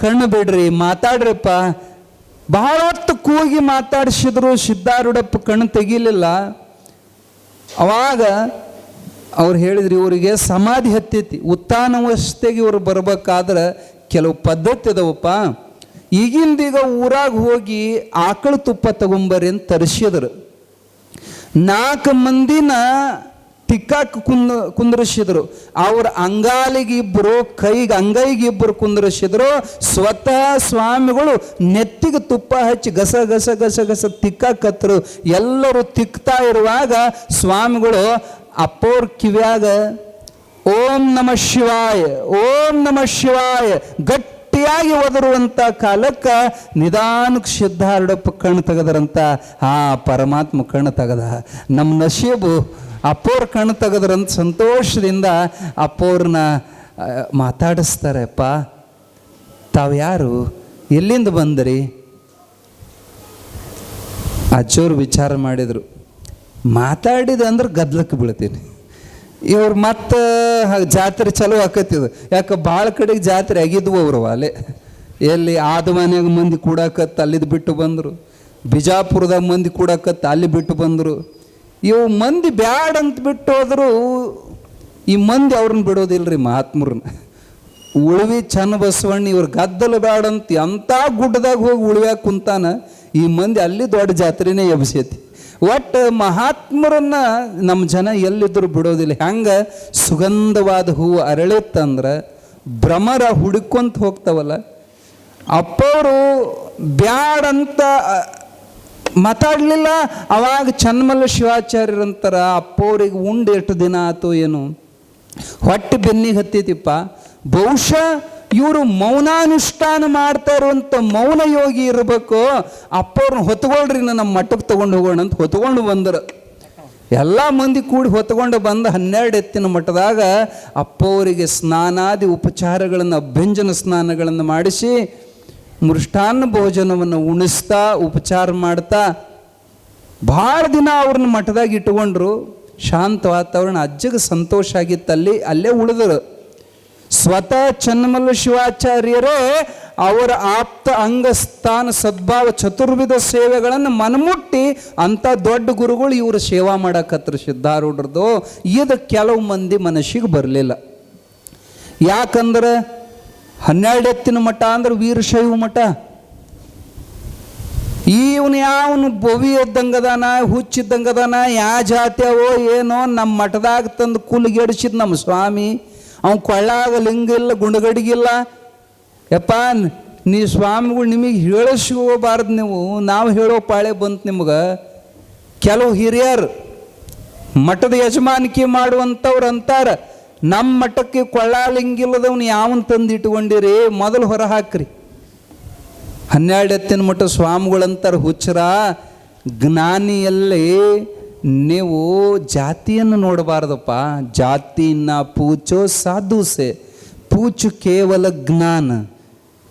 ಕಣ್ಣು ಬಿಡ್ರಿ, ಮಾತಾಡ್ರಿಪ್ಪ. ಬಹಳ ಹೊತ್ತು ಕೂಗಿ ಮಾತಾಡಿಸಿದ್ರು, ಸಿದ್ಧಾರೂಢಪ್ಪ ಕಣ್ಣು ತೆಗೀಲಿಲ್ಲ. ಅವಾಗ ಅವ್ರು ಹೇಳಿದ್ರು, ಇವರಿಗೆ ಸಮಾಧಿ ಹತ್ತೈತಿ, ಉತ್ಥಾನಾವಸ್ಥೆಗೆ ಇವ್ರು ಬರ್ಬೇಕಾದ್ರೆ ಕೆಲವು ಪದ್ಧತಿ ಅದಾವಪ್ಪ. ಈಗಿಂದೀಗ ಊರಾಗ ಹೋಗಿ ಆಕಳ ತುಪ್ಪ ತಗೊಂಬರ್ರಿ ಅಂತ ತರಿಸಿದ್ರು. 4 ಮಂದಿನ ಟಿಕ್ಕಾಕ್ ಕುಂದ್ರಿಸಿದ್ರು. ಅವ್ರ ಅಂಗಾಲಿಗೆ ಇಬ್ಬರು, ಅಂಗೈಗೆ ಇಬ್ಬರು ಕುಂದ್ರಿಸಿದ್ರು. ಸ್ವತಃ ಸ್ವಾಮಿಗಳು ನೆತ್ತಿಗೆ ತುಪ್ಪ ಹಚ್ಚಿ ಗಸ ಗಸ ಗಸ ಗಸ ತಿಕ್ಕಾಕತ್ರು. ಎಲ್ಲರೂ ತಿಕ್ತಾ ಇರುವಾಗ ಸ್ವಾಮಿಗಳು ಅಪ್ಪೋರ್ ಕಿವ್ಯಾಗ ಓಂ ನಮಃ ಶಿವಾಯ, ಓಂ ನಮಃ ಶಿವಾಯ ಗಟ್ಟಿಯಾಗಿ ಒದರುವಂಥ ಕಾಲಕ್ಕೆ ನಿಧಾನಕ್ಕೆ ಸಿದ್ಧಾರೂಢಪ್ಪ ಕಣ್ಣು ತೆಗೆದ್ರಂತ. ಪರಮಾತ್ಮ ಕಣ್ಣು ತೆಗೆದ. ನಮ್ಮ ನಶೀಬು ಅಪ್ಪೋರ್ ಕಣ್ಣು ತೆಗೆದ್ರಂತ ಸಂತೋಷದಿಂದ ಅಪ್ಪೋರ್ನ ಮಾತಾಡಿಸ್ತಾರೆಪ್ಪ. ತಾವು ಯಾರು, ಎಲ್ಲಿಂದ ಬಂದ್ರಿ? ಅಜ್ಜೋರು ವಿಚಾರ ಮಾಡಿದರು. ಮಾತಾಡಿದ ಅಂದ್ರೆ ಗದ್ಲಕ್ಕೆ ಬೀಳ್ತೀನಿ. ಇವ್ರು ಮತ್ತೆ ಜಾತ್ರೆ ಚಲೋ ಆಕತ್ತಿದು. ಯಾಕೆ ಭಾಳ ಕಡೆಗೆ ಜಾತ್ರೆ ಆಗಿದ್ವು ಅವರು ಅಲ್ಲೇ. ಎಲ್ಲಿ ಆದ ಮನೆಯಾಗ ಮಂದಿ ಕೂಡಾಕತ್ತು ಅಲ್ಲಿದ್ದು ಬಿಟ್ಟು ಬಂದರು. ಬಿಜಾಪುರದಾಗ ಮಂದಿ ಕೂಡಾಕತ್ತು ಅಲ್ಲಿ ಬಿಟ್ಟು ಬಂದರು. ಇವು ಮಂದಿ ಬ್ಯಾಡ ಅಂತ ಬಿಟ್ಟು ಹೋದ್ರು. ಈ ಮಂದಿ ಅವ್ರನ್ನ ಬಿಡೋದಿಲ್ರಿ ಮಹಾತ್ಮರನ್ನ. ಉಳ್ವಿ ಚನ್ನಬಸವಣ್ಣ ಇವ್ರ ಗದ್ದಲು ಬ್ಯಾಡಂತ ಎಂಥ ಗುಡ್ಡದಾಗ ಹೋಗಿ ಉಳ್ವ್ಯಾಗ ಕುಂತಾನ. ಈ ಮಂದಿ ಅಲ್ಲಿ ದೊಡ್ಡ ಜಾತ್ರೆನೇ ಎಬ್ಸೈತಿ. ಒಟ್ಟು ಮಹಾತ್ಮರನ್ನ ನಮ್ಮ ಜನ ಎಲ್ಲಿದ್ದರೂ ಬಿಡೋದಿಲ್ಲ. ಹೆಂಗೆ ಸುಗಂಧವಾದ ಹೂವು ಅರಳಿತ್ತಂದ್ರೆ ಭ್ರಮರ ಹುಡುಕೊಂತ ಹೋಗ್ತಾವಲ್ಲ, ಅಪ್ಪವರು ಬ್ಯಾಡಂತ ಮಾತಾಡಲಿಲ್ಲ. ಅವಾಗ ಚನ್ನಮಲ್ಲ ಶಿವಾಚಾರ್ಯರಂತಾರ, ಅಪ್ಪವ್ರಿಗೆ ಉಂಡು ಎಷ್ಟು ದಿನ ಆಯ್ತು ಏನು, ಹೊಟ್ಟೆ ಬೆನ್ನಿಗೆ ಹತ್ತಿತಿಪ್ಪ. ಬಹುಶಃ ಇವರು ಮೌನಾನುಷ್ಠಾನ ಮಾಡ್ತಾ ಇರುವಂಥ ಮೌನ ಯೋಗಿ ಇರಬೇಕು. ಅಪ್ಪವ್ರನ್ನ ಹೊತ್ಕೊಳ್ರಿ, ನಮ್ಮ ಮಠಕ್ಕೆ ತೊಗೊಂಡು ಹೋಗೋಣ ಅಂತ ಹೊತ್ಕೊಂಡು ಬಂದರು. ಎಲ್ಲ ಮಂದಿ ಕೂಡಿ ಹೊತ್ಕೊಂಡು ಬಂದು 12 ಎತ್ತಿನ ಮಠದಾಗ ಅಪ್ಪವರಿಗೆ ಸ್ನಾನಾದಿ ಉಪಚಾರಗಳನ್ನು, ಅಭ್ಯಂಜನ ಸ್ನಾನಗಳನ್ನು ಮಾಡಿಸಿ ಮೃಷ್ಟಾನ್ನ ಭೋಜನವನ್ನು ಉಣಿಸ್ತಾ ಉಪಚಾರ ಮಾಡ್ತಾ ಭಾಳ ದಿನ ಅವ್ರನ್ನ ಮಠದಾಗ ಇಟ್ಕೊಂಡ್ರು. ಶಾಂತ ವಾತಾವರಣ, ಅಜ್ಜಗೆ ಸಂತೋಷ ಆಗಿತ್ತಲ್ಲಿ, ಅಲ್ಲೇ ಉಳಿದರು. ಸ್ವತಃ ಚನ್ನಮಲ್ಲ ಶಿವಾಚಾರ್ಯರೇ ಅವರ ಆಪ್ತ ಅಂಗಸ್ಥಾನ ಸದ್ಭಾವ ಚತುರ್ವಿಧ ಸೇವೆಗಳನ್ನು ಮನಮುಟ್ಟಿ ಅಂಥ ದೊಡ್ಡ ಗುರುಗಳು ಇವರು ಸೇವಾ ಮಾಡಕತ್ರು ಸಿದ್ಧಾರೂಢರದು. ಇದು ಕೆಲವು ಮಂದಿ ಮನಸ್ಸಿಗೆ ಬರಲಿಲ್ಲ. ಯಾಕಂದ್ರೆ 12 ಎತ್ತಿನ ಮಠ ಅಂದ್ರೆ ವೀರಶೈವ ಮಠ. ಇವನು ಯಾವನು ಬೊವಿ ಇದ್ದಂಗದಾನ, ಹುಚ್ಚಿದ್ದಂಗದಾನ, ಯಾವ ಜಾತಿಯವೋ ಏನೋ ನಮ್ಮ ಮಠದಾಗ ತಂದು ಕುಲ್ಗೆಡಿಸಿದ್ ನಮ್ಮ ಸ್ವಾಮಿ. ಅವ್ನು ಕೊಳ್ಳಾಗ ಲಿಂಗ ಇಲ್ಲ, ಗುಂಡಗಡಿಗಿಲ್ಲ. ಯಪ್ಪ, ನೀ ಸ್ವಾಮಿಗಳು ನಿಮಗೆ ಹೇಳಿಸ್ಕೋಬಾರ್ದು, ನಾವು ಹೇಳೋ ಪಾಳೆ ಬಂತು ನಿಮ್ಗೆ. ಕೆಲವು ಹಿರಿಯರು ಮಠದ ಯಜಮಾನಿಕೆ ಮಾಡುವಂಥವ್ರು ಅಂತಾರೆ, ನಮ್ಮ ಮಠಕ್ಕೆ ಕೊಳ್ಳಾಲಿಂಗಿಲ್ಲದವ್ನು ಯಾವನ್ ತಂದು ಇಟ್ಕೊಂಡಿರಿ, ಮೊದಲು ಹೊರ ಹಾಕ್ರಿ. 12 ಎತ್ತಿನ ಮಠ ಸ್ವಾಮಿಗಳಂತಾರೆ, ಹುಚ್ಚರ ಜ್ಞಾನಿಯಲ್ಲಿ ನೀವು ಜಾತಿಯನ್ನು ನೋಡಬಾರ್ದಪ್ಪ. ಜಾತಿನ ಪೂಚೋ ಸಾಧುಸೆ, ಪೂಚು ಕೇವಲ ಜ್ಞಾನ.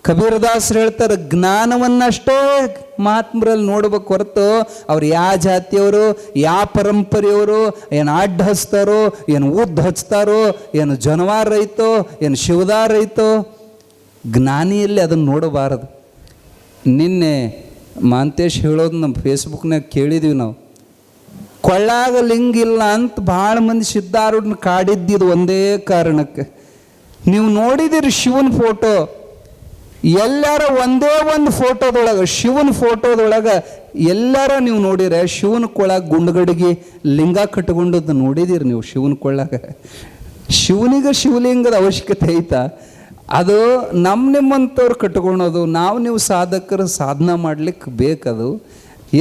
ಕಬೀರದಾಸರು ಹೇಳ್ತಾರೆ, ಜ್ಞಾನವನ್ನಷ್ಟೇ ಮಹಾತ್ಮರಲ್ಲಿ ನೋಡ್ಬೇಕು ಹೊರತು ಅವ್ರು ಯಾವ ಜಾತಿಯವರು, ಯಾವ ಪರಂಪರೆಯವರು, ಏನು ಅಡ್ಡ ಹಚ್ತಾರೋ, ಏನು ಉದ್ದ ಹಚ್ತಾರೋ, ಏನು ಜನವಾರ ರೈತೋ, ಏನು ಶಿವದಾರ ರೈತೋ, ಜ್ಞಾನಿಯಲ್ಲಿ ಅದನ್ನು ನೋಡಬಾರದು. ನಿನ್ನೆ ಮಾಂತೇಶ್ ಹೇಳೋದು ನಮ್ಮ ಫೇಸ್ಬುಕ್ನಾಗ ಕೇಳಿದ್ವಿ ನಾವು. ಕೊಳ್ಳಾಗ ಲಿಂಗ ಇಲ್ಲ ಅಂತ ಭಾಳ ಮಂದಿ ಸಿದ್ಧಾರೂಢನ ಕಾಡಿದ್ದಿದ್ದು ಒಂದೇ ಕಾರಣಕ್ಕೆ. ನೀವು ನೋಡಿದಿರಿ ಶಿವನ ಫೋಟೋ, ಎಲ್ಲರ ಒಂದೇ ಒಂದು ಫೋಟೋದೊಳಗೆ, ಶಿವನ ಫೋಟೋದೊಳಗೆ ಎಲ್ಲರ ನೀವು ನೋಡಿರೆ ಶಿವನ ಕೊಳ್ಳಾಗ ಗುಂಡುಗಡಿಗೆ ಲಿಂಗ ಕಟ್ಕೊಂಡದ್ದು ನೋಡಿದಿರಿ ನೀವು ಶಿವನ ಕೊಳ್ಳಾಗ. ಶಿವನಿಗೆ ಶಿವಲಿಂಗದ ಅವಶ್ಯಕತೆ ಐತಾ? ಅದು ನಿಮ್ಮಂಥವ್ರು ಕಟ್ಕೊಳೋದು. ನೀವು ಸಾಧಕರು ಸಾಧನ ಮಾಡ್ಲಿಕ್ಕೆ ಬೇಕದು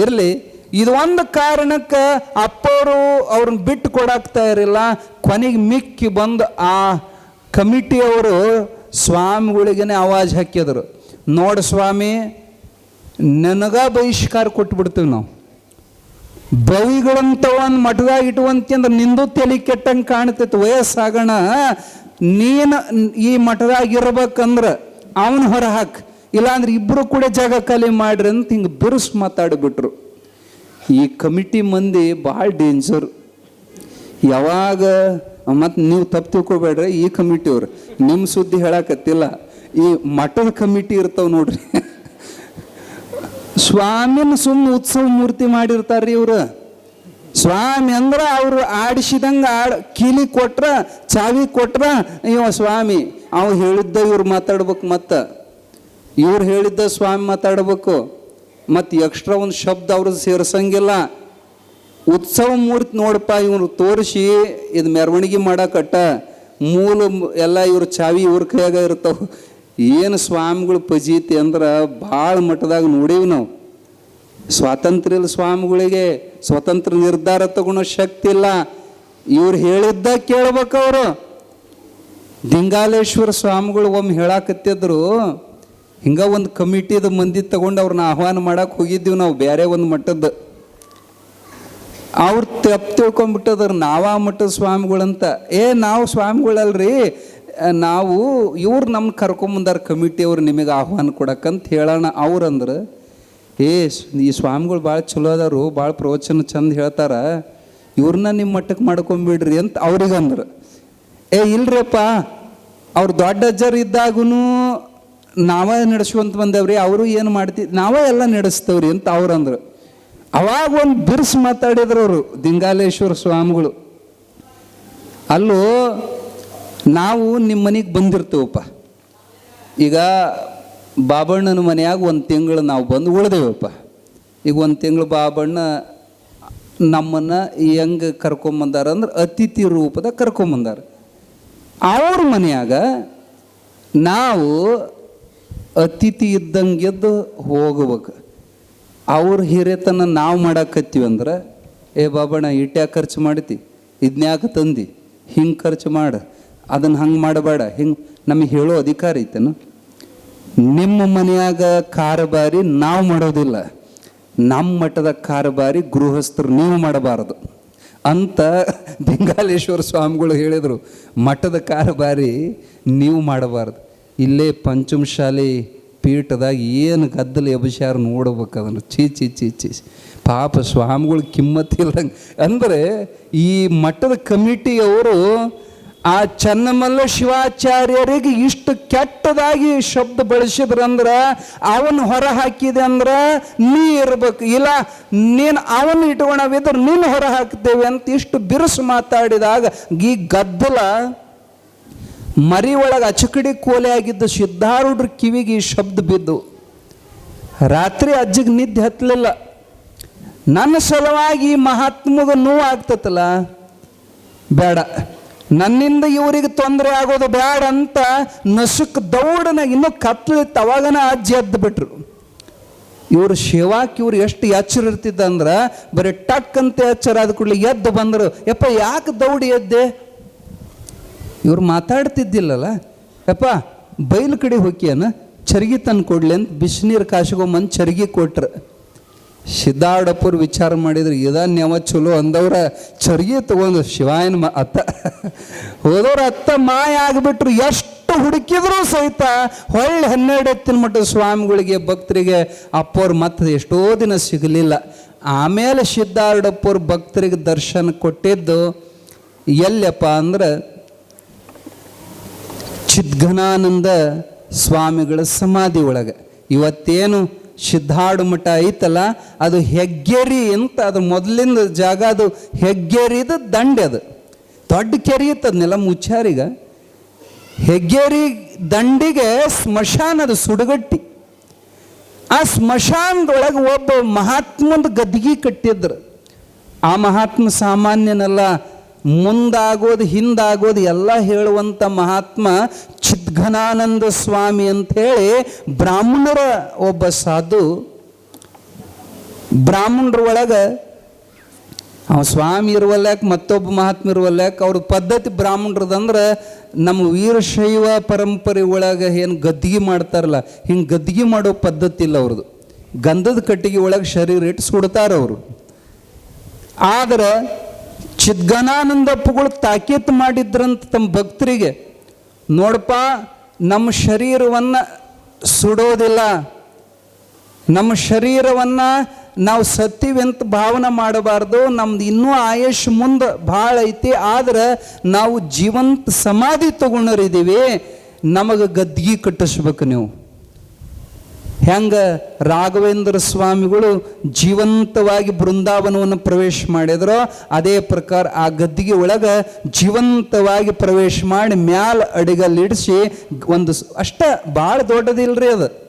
ಇರಲಿ. ಇದು ಒಂದು ಕಾರಣಕ್ಕೆ ಅಪ್ಪವರು ಅವ್ರನ್ನ ಬಿಟ್ಟು ಕೊಡಾಕ್ತಾ ಇರಲಿಲ್ಲ. ಕೊನೆಗೆ ಮಿಕ್ಕಿ ಬಂದು ಆ ಕಮಿಟಿಯವರು ಸ್ವಾಮಿಗಳಿಗೇ ಆವಾಜ್ ಹಾಕಿದ್ರು, ನೋಡು ಸ್ವಾಮಿ, ನನಗ ಬಹಿಷ್ಕಾರ ಕೊಟ್ಬಿಡ್ತೀವಿ ನಾವು. ಬವಿಗಳಂತ ಒಂದು ಮಠದಾಗ ಇಟ್ಟುವಂತಂದ್ರೆ ನಿಂದು ತಲೆ ಕೆಟ್ಟಂಗೆ ಕಾಣ್ತೈತೆ. ವಯಸ್ಸಾಗೋಣ, ನೀನು ಈ ಮಠದಾಗ ಇರ್ಬೇಕಂದ್ರೆ ಅವನು ಹೊರ ಹಾಕಿ, ಇಲ್ಲಾಂದ್ರೆ ಇಬ್ಬರು ಕೂಡ ಜಾಗ ಖಾಲಿ ಮಾಡ್ರಿ ಅಂತ ಹಿಂಗೆ ಬಿರುಸು ಮಾತಾಡಿಬಿಟ್ರು. ಈ ಕಮಿಟಿ ಮಂದಿ ಭಾಳ ಡೇಂಜರ್. ಯಾವಾಗ ಮತ್ತು ನೀವು ತಪ್ಪು ತಿಳ್ಕೊಬೇಡ್ರಿ, ಈ ಕಮಿಟಿಯವ್ರು ನಿಮ್ಮ ಸುದ್ದಿ ಹೇಳಕತ್ತಿಲ್ಲ. ಈ ಮಠದ ಕಮಿಟಿ ಇರ್ತಾವ ನೋಡ್ರಿ, ಸ್ವಾಮಿನ ಸುಮ್ಮನೆ ಉತ್ಸವ ಮೂರ್ತಿ ಮಾಡಿರ್ತಾರ್ರಿ ಇವ್ರು. ಸ್ವಾಮಿ ಅಂದ್ರೆ ಅವರು ಆಡಿಸಿದಂಗೆ ಕೀಲಿ ಕೊಟ್ರ, ಚಾವಿ ಕೊಟ್ರ, ಇವ ಸ್ವಾಮಿ ಅವ್ ಹೇಳಿದ್ದ ಇವ್ರು ಮಾತಾಡ್ಬೇಕು, ಇವ್ರು ಹೇಳಿದ್ದ ಸ್ವಾಮಿ ಮಾತಾಡ್ಬೇಕು, ಮತ್ತು ಎಕ್ಸ್ಟ್ರಾ ಒಂದು ಶಬ್ದ ಅವ್ರದ್ದು ಸೇರ್ಸಂಗಿಲ್ಲ. ಉತ್ಸವ ಮೂರ್ತಿ ನೋಡಪ್ಪ ಇವ್ರು ತೋರಿಸಿ ಇದು ಮೆರವಣಿಗೆ ಮಾಡಕಟ್ಟ ಮೂಲ ಎಲ್ಲ ಇವ್ರ ಚಾವಿ ಇವ್ರ ಕೈಯಾಗ ಇರ್ತಾವ. ಏನು ಸ್ವಾಮಿಗಳು ಪಜೀತಿ ಅಂದ್ರೆ ಭಾಳ ಮಟ್ಟದಾಗ ನೋಡೀವಿ ನಾವು. ಸ್ವಾತಂತ್ರ್ಯ ಇಲ್ಲ ಸ್ವಾಮಿಗಳಿಗೆ, ಸ್ವತಂತ್ರ ನಿರ್ಧಾರ ತಗೊಳ್ಳೋ ಶಕ್ತಿ ಇಲ್ಲ. ಇವ್ರು ಹೇಳಿದ್ದ ಕೇಳ್ಬೇಕು ಅವರು. ದಿಂಗಾಲೇಶ್ವರ ಸ್ವಾಮಿಗಳು ಒಮ್ಮೆ ಹೇಳಾಕತ್ತಿದ್ರು, ಹಿಂಗ ಒಂದು ಕಮಿಟಿದ ಮಂದಿ ತಗೊಂಡು ಅವ್ರನ್ನ ಆಹ್ವಾನ ಮಾಡಕ್ಕೆ ಹೋಗಿದ್ದೀವಿ ನಾವು ಬೇರೆ ಒಂದು ಮಠದ್ದು. ಅವ್ರು ತಪ್ಪು ತಿಳ್ಕೊಂಬಿಟ್ಟದ್ರ ನಾವ ಮಠದ ಸ್ವಾಮಿಗಳಂತ. ನಾವು ಸ್ವಾಮಿಗಳಲ್ರಿ, ನಾವು ಇವ್ರು ನಮ್ಮ ಕರ್ಕೊಂಬಂದಾರ ಕಮಿಟಿಯವ್ರು ನಿಮಗೆ ಆಹ್ವಾನ ಕೊಡಕ್ಕಂತ ಹೇಳೋಣ. ಅವ್ರಂದ್ರೆ ಈ ಸ್ವಾಮಿಗಳು ಭಾಳ ಚಲೋ ಅದಾರು, ಭಾಳ ಪ್ರವಚನ ಚಂದ ಹೇಳ್ತಾರ, ಇವ್ರನ್ನ ನಿಮ್ಮ ಮಟ್ಟಕ್ಕೆ ಮಾಡ್ಕೊಂಬಿಡ್ರಿ ಅಂತ ಅವ್ರಿಗಂದ್ರೆ. ಇಲ್ರಿಯಪ್ಪ, ಅವ್ರು ದೊಡ್ಡ ಅಜ್ಜರು ಇದ್ದಾಗೂ ನಾವೇ ನಡೆಸುವಂತ ಬಂದೇವ್ರಿ, ಅವರು ಏನು ನಾವೇ ಎಲ್ಲ ನಡೆಸ್ತೇವ್ರಿ ಅಂತ ಅವ್ರಂದ್ರು. ಅವಾಗ ಒಂದು ಬಿರ್ಸ್ ಮಾತಾಡಿದ್ರು ಅವರು ದಿಂಗಾಲೇಶ್ವರ ಸ್ವಾಮಿಗಳು. ಅಲ್ಲೂ ನಾವು ನಿಮ್ಮ ಮನೆಗೆ ಬಂದಿರ್ತೇವಪ್ಪ, ಈಗ ಬಾಬಣ್ಣನ ಮನೆಯಾಗ ಒಂದು ತಿಂಗಳು ನಾವು ಬಂದು ಉಳ್ದೇವಪ್ಪ. ಈಗ ಒಂದು ತಿಂಗಳು ಬಾಬಣ್ಣ ನಮ್ಮನ್ನು ಹೆಂಗೆ ಕರ್ಕೊಂಬಂದಾರ ಅಂದ್ರೆ ಅತಿಥಿ ರೂಪದ ಕರ್ಕೊಂಬಂದಾರ. ಅವ್ರ ಮನೆಯಾಗ ನಾವು ಅತಿಥಿ ಇದ್ದಂಗೆದ್ದು ಹೋಗ್ಬೇಕು. ಅವ್ರ ಹಿರೇತನ ನಾವು ಮಾಡಾಕತ್ತೀವಿ ಅಂದ್ರೆ, ಬಾಬಣ್ಣ ಇಟ್ಯಾಕೆ ಖರ್ಚು ಮಾಡ್ತಿ, ಇದನ್ಯಾಕೆ ತಂದು ಹಿಂಗೆ ಖರ್ಚು ಮಾಡು, ಅದನ್ನು ಹಂಗೆ ಮಾಡಬೇಡ, ಹಿಂಗೆ ನಮಗೆ ಹೇಳೋ ಅಧಿಕಾರ ಐತೇನು? ನಿಮ್ಮ ಮನೆಯಾಗ ಕಾರಬಾರಿ ನಾವು ಮಾಡೋದಿಲ್ಲ, ನಮ್ಮ ಮಠದ ಕಾರಬಾರಿ ಗೃಹಸ್ಥರು ನೀವು ಮಾಡಬಾರದು ಅಂತ ದಿಂಗಾಲೇಶ್ವರ ಸ್ವಾಮಿಗಳು ಹೇಳಿದರು. ಮಠದ ಕಾರಬಾರಿ ನೀವು ಮಾಡಬಾರ್ದು. ಇಲ್ಲೇ ಪಂಚಮಶಾಲಿ ಪೀಠದಾಗ ಏನು ಗದ್ದಲ ಎಬಸ್ಯಾರ ನೋಡ್ಬೇಕು ಅದನ್ನು. ಚೀ ಪಾಪ ಸ್ವಾಮಿಗಳು ಕಿಮ್ಮತ್ತಿಲ್ಲಂಗೆ. ಅಂದರೆ ಈ ಮಠದ ಕಮಿಟಿಯವರು ಆ ಚನ್ನಮಲ್ಲ ಶಿವಾಚಾರ್ಯರಿಗೆ ಇಷ್ಟು ಕೆಟ್ಟದಾಗಿ ಶಬ್ದ ಬಳಸಿದ್ರಂದ್ರೆ, ಅವನು ಹೊರ ಹಾಕಿದೆ ಅಂದ್ರೆ ನೀ ಇರ್ಬೇಕು, ಇಲ್ಲ ನೀನು ಅವನು ಇಟ್ಕೊಳವಿದ್ರೆ ನೀನು ಹೊರ ಹಾಕ್ತೇವೆ ಅಂತ ಇಷ್ಟು ಬಿರುಸು ಮಾತಾಡಿದಾಗ ಈ ಗದ್ದಲ ಮರಿ ಒಳಗೆ ಅಚಕಡಿ ಕೋಲೆ ಆಗಿದ್ದು ಸಿದ್ಧಾರೂಢರ ಕಿವಿಗೆ ಈ ಶಬ್ದ ಬಿದ್ದು ರಾತ್ರಿ ಅಜ್ಜಿಗೆ ನಿದ್ದೆ ಹತ್ತಲಿಲ್ಲ. ನನ್ನ ಸಲುವಾಗಿ ಈ ಮಹಾತ್ಮಗೆ ನೋವು ಆಗ್ತತಲ್ಲ, ಬೇಡ, ನನ್ನಿಂದ ಇವರಿಗೆ ತೊಂದರೆ ಆಗೋದು ಬೇಡ ಅಂತ ನಸುಕ್ ದೌಡನಾಗ ಇನ್ನೂ ಕತ್ಲಿತ್ತು. ಅವಾಗನ ಅಜ್ಜಿ ಎದ್ದು ಬಿಟ್ರು. ಇವರು ಶಿವಾಕ್ ಇವ್ರು ಎಷ್ಟು ಎಚ್ಚರ ಇರ್ತಿದ್ದ ಅಂದ್ರೆ, ಬರೀ ಟಕ್ ಅಂತ ಎಚ್ಚರ ಆದ ಕೂಡಲೇ ಎದ್ದು ಬಂದರು. ಯಪ್ಪ ಯಾಕೆ ದೌಡಿ ಎದ್ದೆ? ಇವ್ರು ಮಾತಾಡ್ತಿದ್ದಿಲ್ಲಲ್ಲ. ಯಪ್ಪ ಬೈಲು ಕಡೆ ಹೋಗ್ಯಾನ, ಚರ್ಗಿ ತಂದು ಕೊಡ್ಲಿ ಅಂತ ಬಿಸಿನೀರು ಕಾಸ್ಕೊಂಬಂದು ಚರ್ಗಿ ಕೊಟ್ರು. ಸಿದ್ಧಾರೂಢಪ್ಪರು ವಿಚಾರ ಮಾಡಿದ್ರು, ಇದನ್ನೆವ ಚಲೋ ಅಂದವ್ರ ಚರ್ಗಿ ತಗೊಂಡು ಶಿವಾಯನ ಅತ್ತ ಹೋದವ್ರ ಅತ್ತ ಮಾಯ ಆಗಿಬಿಟ್ರು. ಎಷ್ಟು ಹುಡುಕಿದ್ರು ಸಹಿತ ಹೊಳ್ಳಿ 12 ಎತ್ತಿನ ಮಟ್ಟದ ಸ್ವಾಮಿಗಳಿಗೆ ಭಕ್ತರಿಗೆ ಅಪ್ಪವ್ರು ಮತ್ತೆ ಎಷ್ಟೋ ದಿನ ಸಿಗಲಿಲ್ಲ. ಆಮೇಲೆ ಸಿದ್ಧಾರೂಢಪ್ಪವ್ರು ಭಕ್ತರಿಗೆ ದರ್ಶನ ಕೊಟ್ಟಿದ್ದು ಎಲ್ಲಪ್ಪ ಅಂದ್ರೆ ಚಿದ್ಘನಾನಂದ ಸ್ವಾಮಿಗಳ ಸಮಾಧಿ ಒಳಗೆ. ಇವತ್ತೇನು ಸಿದ್ಧಾರೂಢ ಮಠ ಐತಲ್ಲ, ಅದು ಹೆಗ್ಗೇರಿ ಅಂತ, ಅದು ಮೊದಲಿಂದ ಜಾಗ, ಅದು ಹೆಗ್ಗೇರಿದು ದಂಡೆ, ಅದು ದೊಡ್ಡ ಕೆರೆ ಇತ್ತು, ಅದನ್ನೆಲ್ಲ ಮುಚ್ಚಾರೀಗ. ಹೆಗ್ಗೇರಿ ದಂಡಿಗೆ ಸ್ಮಶಾನ, ಅದು ಸುಡಗಟ್ಟಿ. ಆ ಸ್ಮಶಾನದೊಳಗೆ ಒಬ್ಬ ಮಹಾತ್ಮಂದು ಗದ್ದಿಗೆ ಕಟ್ಟಿದ್ರು. ಆ ಮಹಾತ್ಮ ಸಾಮಾನ್ಯನಲ್ಲ, ಮುಂದಾಗೋದು ಹಿಂದಾಗೋದು ಎಲ್ಲ ಹೇಳುವಂಥ ಮಹಾತ್ಮ ಚಿದ್ಘನಾನಂದ ಸ್ವಾಮಿ ಅಂಥೇಳಿ ಬ್ರಾಹ್ಮಣರ ಒಬ್ಬ ಸಾಧು. ಬ್ರಾಹ್ಮಣರ ಒಳಗೆ ಅವ ಸ್ವಾಮಿ ಇರುವಲ್ಯಾಕ, ಮತ್ತೊಬ್ಬ ಮಹಾತ್ಮ ಇರುವಲ್ಯಾಕ. ಅವ್ರ ಪದ್ಧತಿ ಬ್ರಾಹ್ಮಣರದಂದ್ರೆ ನಮ್ಮ ವೀರಶೈವ ಪರಂಪರೆ ಒಳಗೆ ಏನು ಗದ್ದಿಗೆ ಮಾಡ್ತಾರಲ್ಲ, ಹಿಂಗೆ ಗದ್ದಿಗೆ ಮಾಡೋ ಪದ್ಧತಿ ಇಲ್ಲ ಅವ್ರದ್ದು. ಗಂಧದ ಕಟ್ಟಿಗೆ ಒಳಗೆ ಶರೀರ ಇಟ್ಟು ಸುಡ್ತಾರೆ ಅವರು. ಆದರೆ ಚಿದ್ಘನಾನಂದಪ್ಪಗಳು ತಾಕೀತು ಮಾಡಿದ್ರಂತ ತಮ್ಮ ಭಕ್ತರಿಗೆ, ನೋಡಪ್ಪ ನಮ್ಮ ಶರೀರವನ್ನು ಸುಡೋದಿಲ್ಲ, ನಮ್ಮ ಶರೀರವನ್ನು ನಾವು ಸತ್ತೀವಿ ಅಂತ ಭಾವನೆ ಮಾಡಬಾರ್ದು, ನಮ್ದು ಇನ್ನೂ ಆಯುಷ್ ಮುಂದೆ ಭಾಳ ಐತಿ, ಆದರೆ ನಾವು ಜೀವಂತ ಸಮಾಧಿ ತಗೊಂಡಿದ್ದೀವಿ, ನಮಗೆ ಗದ್ದಿಗೆ ಕಟ್ಟಿಸ್ಬೇಕು ನೀವು. ಹೆಂಗ ರಾಘವೇಂದ್ರ ಸ್ವಾಮಿಗಳು ಜೀವಂತವಾಗಿ ಬೃಂದಾವನವನ್ನು ಪ್ರವೇಶ ಮಾಡಿದ್ರೋ ಅದೇ ಪ್ರಕಾರ ಆ ಗದ್ದಿಗೆ ಒಳಗೆ ಜೀವಂತವಾಗಿ ಪ್ರವೇಶ ಮಾಡಿ ಮ್ಯಾಲ ಅಡಿಗಲ್ಲಿಡಿಸಿ ಒಂದು ಅಷ್ಟ ಭಾಳ ದೊಡ್ಡದಿಲ್ರಿ ಅದು.